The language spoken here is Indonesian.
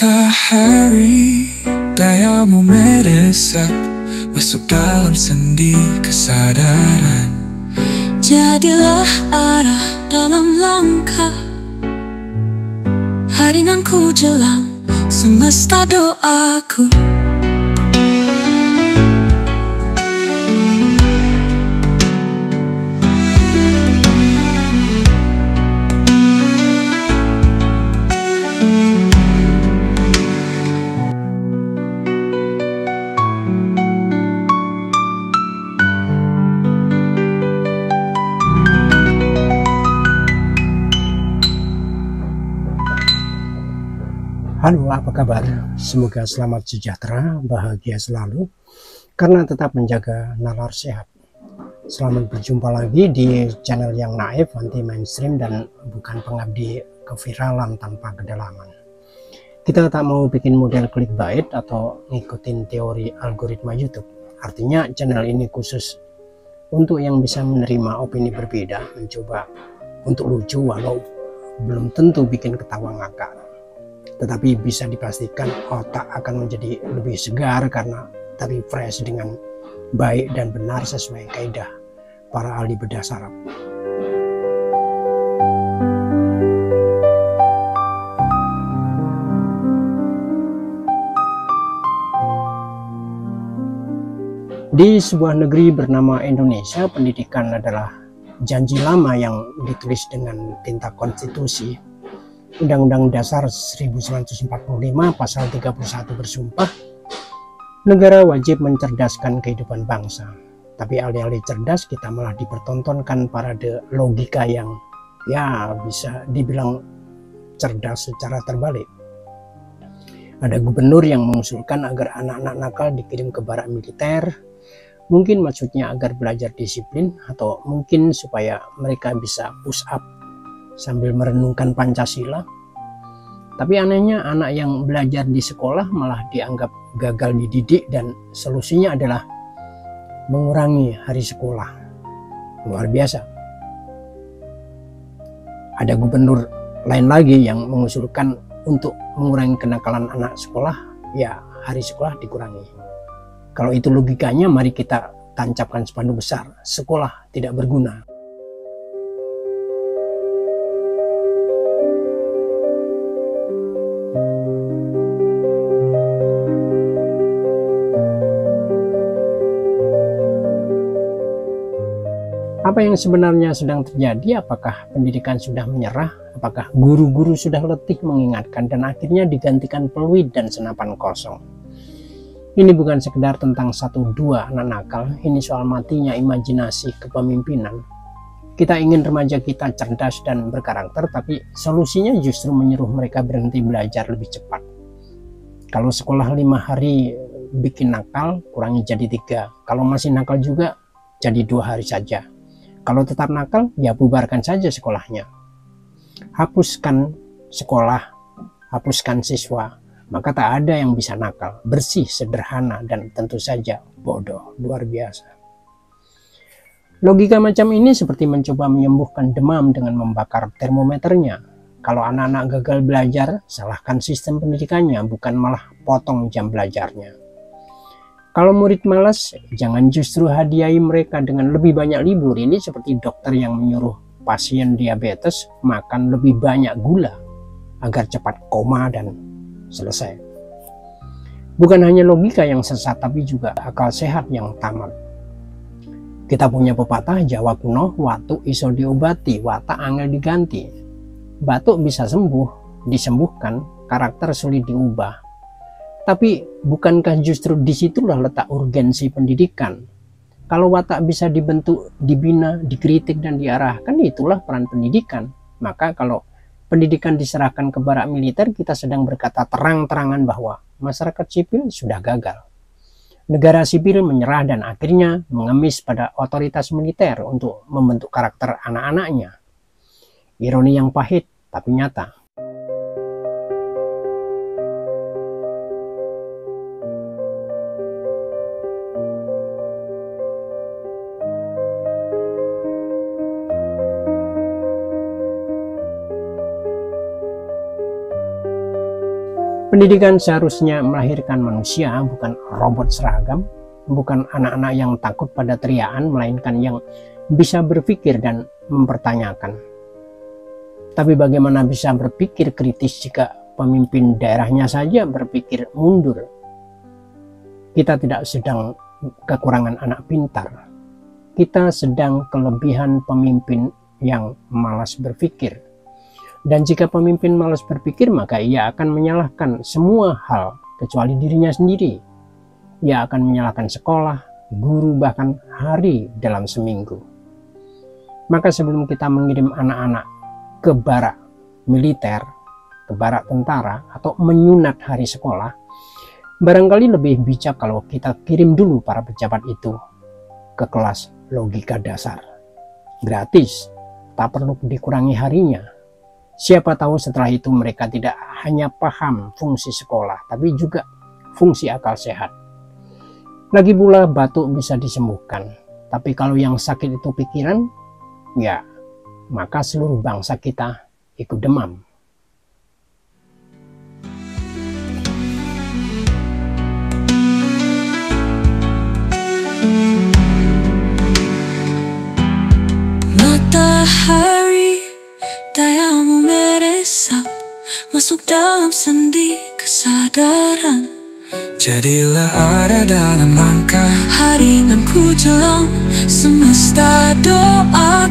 Matahari, gayamu meresap masuk dalam sendi kesadaran. Jadilah arah dalam langkah, haringanku jelang semesta doaku. Halo, apa kabar? Semoga selamat sejahtera, bahagia selalu, karena tetap menjaga nalar sehat. Selamat berjumpa lagi di channel yang naif, anti mainstream, dan bukan pengabdi keviralan tanpa kedalaman. Kita tak mau bikin model clickbait atau ngikutin teori algoritma YouTube. Artinya channel ini khusus untuk yang bisa menerima opini berbeda, mencoba untuk lucu walau belum tentu bikin ketawa ngakak. Tetapi bisa dipastikan otak akan menjadi lebih segar karena terrefresh dengan baik dan benar sesuai kaidah para ahli bedah saraf. Di sebuah negeri bernama Indonesia, pendidikan adalah janji lama yang ditulis dengan tinta konstitusi. Undang-Undang Dasar 1945 pasal 31 bersumpah, negara wajib mencerdaskan kehidupan bangsa. Tapi alih-alih cerdas, kita malah dipertontonkan parade logika yang ya bisa dibilang cerdas secara terbalik. Ada gubernur yang mengusulkan agar anak-anak nakal dikirim ke barak militer. Mungkin maksudnya agar belajar disiplin, atau mungkin supaya mereka bisa push up sambil merenungkan Pancasila. Tapi anehnya anak yang belajar di sekolah malah dianggap gagal dididik dan solusinya adalah mengurangi hari sekolah. Luar biasa. Ada gubernur lain lagi yang mengusulkan untuk mengurangi kenakalan anak sekolah, ya hari sekolah dikurangi. Kalau itu logikanya, mari kita tancapkan spanduk besar, sekolah tidak berguna. Apa yang sebenarnya sedang terjadi? Apakah pendidikan sudah menyerah? Apakah guru-guru sudah letih mengingatkan dan akhirnya digantikan peluit dan senapan kosong? Ini bukan sekedar tentang 1-2 anak nakal, ini soal matinya imajinasi kepemimpinan. Kita ingin remaja kita cerdas dan berkarakter, tapi solusinya justru menyuruh mereka berhenti belajar lebih cepat. Kalau sekolah 5 hari bikin nakal, kurangi jadi 3. Kalau masih nakal juga, jadi 2 hari saja. Kalau tetap nakal, ya bubarkan saja sekolahnya. Hapuskan sekolah, hapuskan siswa, maka tak ada yang bisa nakal, bersih, sederhana, dan tentu saja bodoh. Luar biasa. Logika macam ini seperti mencoba menyembuhkan demam dengan membakar termometernya. Kalau anak-anak gagal belajar, salahkan sistem pendidikannya, bukan malah potong jam belajarnya. Kalau murid malas, jangan justru hadiahi mereka dengan lebih banyak libur. Ini seperti dokter yang menyuruh pasien diabetes makan lebih banyak gula agar cepat koma dan selesai. Bukan hanya logika yang sesat, tapi juga akal sehat yang tamat. Kita punya pepatah Jawa kuno, watuk iso diobati, watak angel diganti. Batuk bisa sembuh, disembuhkan, karakter sulit diubah. Tapi bukankah justru disitulah letak urgensi pendidikan? Kalau watak bisa dibentuk, dibina, dikritik, dan diarahkan, itulah peran pendidikan. Maka kalau pendidikan diserahkan ke barak militer, kita sedang berkata terang-terangan bahwa masyarakat sipil sudah gagal. Negara sipil menyerah dan akhirnya mengemis pada otoritas militer untuk membentuk karakter anak-anaknya. Ironi yang pahit tapi nyata. Pendidikan seharusnya melahirkan manusia, bukan robot seragam, bukan anak-anak yang takut pada teriakan, melainkan yang bisa berpikir dan mempertanyakan. Tapi bagaimana bisa berpikir kritis jika pemimpin daerahnya saja berpikir mundur? Kita tidak sedang kekurangan anak pintar. Kita sedang kelebihan pemimpin yang malas berpikir. Dan jika pemimpin malas berpikir, maka ia akan menyalahkan semua hal kecuali dirinya sendiri. Ia akan menyalahkan sekolah, guru, bahkan hari dalam seminggu. Maka sebelum kita mengirim anak-anak ke barak militer, ke barak tentara, atau menyunat hari sekolah, barangkali lebih bijak kalau kita kirim dulu para pejabat itu ke kelas logika dasar. Gratis, tak perlu dikurangi harinya. Siapa tahu setelah itu mereka tidak hanya paham fungsi sekolah, tapi juga fungsi akal sehat. Lagi pula batuk bisa disembuhkan, tapi kalau yang sakit itu pikiran, ya maka seluruh bangsa kita ikut demam. Matahari dayamu meresap masuk dalam sendi kesadaran. Jadilah ada dalam langkah Hari nan ku jelang semesta doaku.